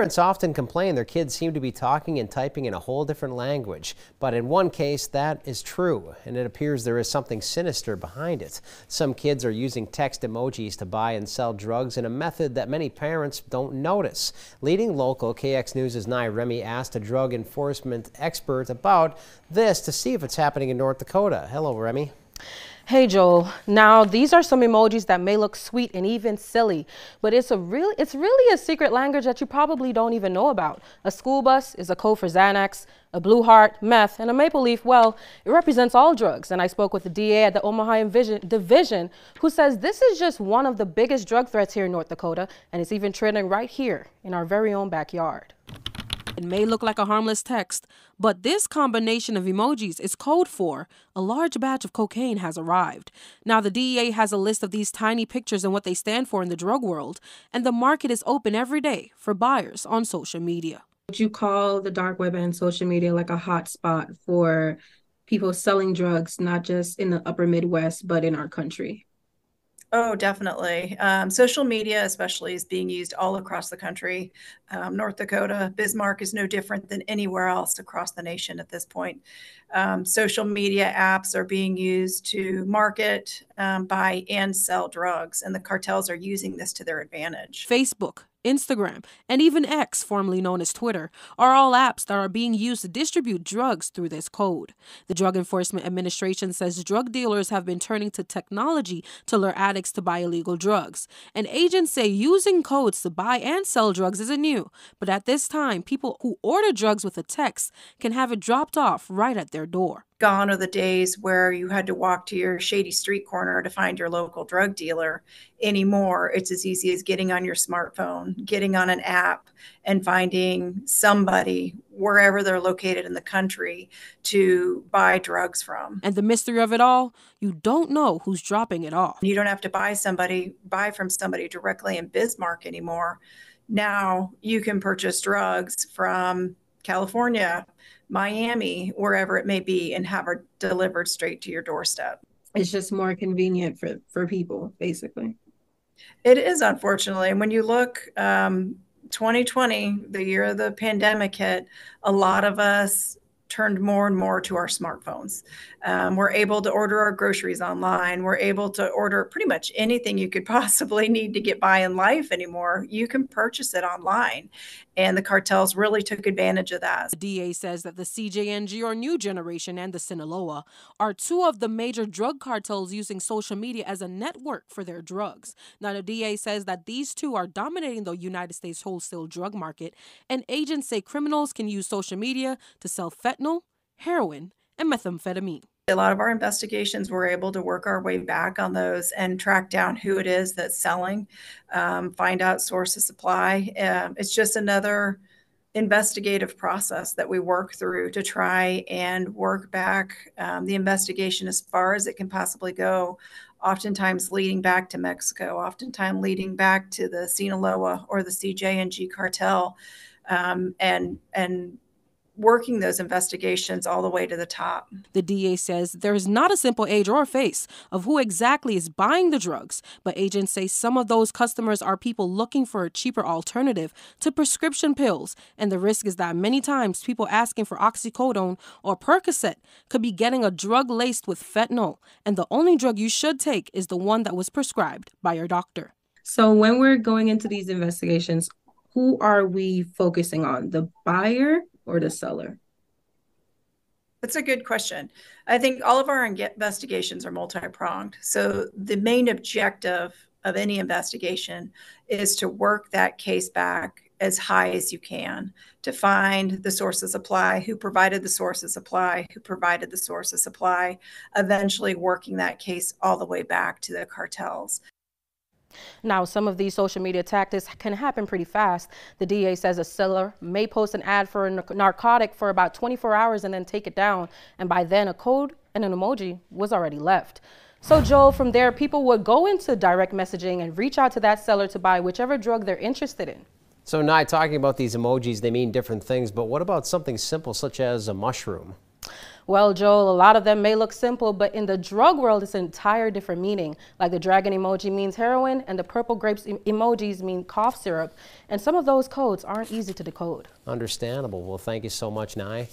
Parents often complain their kids seem to be talking and typing in a whole different language. But in one case, that is true, and it appears there is something sinister behind it. Some kids are using text emojis to buy and sell drugs in a method that many parents don't notice. Leading local KX News' Nye Remy asked a drug enforcement expert about this to see if it's happening in North Dakota. Hello, Remy. Hey Joel, now these are some emojis that may look sweet and even silly, but it's really a secret language that you probably don't even know about. A school bus is a code for Xanax, a blue heart, meth, and a maple leaf, well, it represents all drugs. And I spoke with the DA at the Omaha Division who says this is just one of the biggest drug threats here in North Dakota, and it's even trending right here in our very own backyard. It may look like a harmless text, but this combination of emojis is code for a large batch of cocaine has arrived. Now, the DEA has a list of these tiny pictures and what they stand for in the drug world, and the market is open every day for buyers on social media. Would you call the dark web and social media like a hot spot for people selling drugs, not just in the upper Midwest, but in our country? Oh, definitely. Social media especially is being used all across the country. North Dakota, Bismarck is no different than anywhere else across the nation at this point. Social media apps are being used to market, buy, and sell drugs, and the cartels are using this to their advantage. Facebook, Instagram, and even X, formerly known as Twitter, are all apps that are being used to distribute drugs through this code. The Drug Enforcement Administration says drug dealers have been turning to technology to lure addicts to buy illegal drugs. And agents say using codes to buy and sell drugs isn't new, but at this time, people who order drugs with a text can have it dropped off right at their door. Gone are the days where you had to walk to your shady street corner to find your local drug dealer. Anymore, it's as easy as getting on your smartphone, getting on an app, and finding somebody wherever they're located in the country to buy drugs from. And the mystery of it all, you don't know who's dropping it off. You don't have to buy from somebody directly in Bismarck anymore. Now you can purchase drugs from California, Miami, wherever it may be, and have it delivered straight to your doorstep. It's just more convenient for people, basically. It is, unfortunately. And when you look, 2020, the year the pandemic hit, a lot of us turned more and more to our smartphones. We're able to order our groceries online. We're able to order pretty much anything you could possibly need to get by in life anymore. You can purchase it online. And the cartels really took advantage of that. The DA says that the CJNG, or New Generation, and the Sinaloa are two of the major drug cartels using social media as a network for their drugs. Now, the DA says that these two are dominating the United States wholesale drug market, and agents say criminals can use social media to sell fentanyl, heroin, and methamphetamine. A lot of our investigations, we're able to work our way back on those and track down who it is that's selling, find out source of supply. It's just another investigative process that we work through to try and work back the investigation as far as it can possibly go, oftentimes leading back to Mexico, oftentimes leading back to the Sinaloa or the CJNG cartel, and working those investigations all the way to the top. The DA says there is not a simple age or face of who exactly is buying the drugs, but agents say some of those customers are people looking for a cheaper alternative to prescription pills, and the risk is that many times people asking for oxycodone or Percocet could be getting a drug laced with fentanyl, and the only drug you should take is the one that was prescribed by your doctor. So when we're going into these investigations, who are we focusing on, the buyer or the seller? That's a good question. I think all of our investigations are multi-pronged. So the main objective of any investigation is to work that case back as high as you can, to find the source of supply, who provided the source of supply, who provided the source of supply, eventually working that case all the way back to the cartels. Now, some of these social media tactics can happen pretty fast. The DA says a seller may post an ad for a narcotic for about 24 hours and then take it down. And by then, a code and an emoji was already left. So, Joel, from there, people would go into direct messaging and reach out to that seller to buy whichever drug they're interested in. So, Nye, talking about these emojis, they mean different things. But what about something simple such as a mushroom? Well, Joel, a lot of them may look simple, but in the drug world, it's an entire different meaning. Like the dragon emoji means heroin, and the purple grapes emojis mean cough syrup. And some of those codes aren't easy to decode. Understandable. Well, thank you so much, Nye.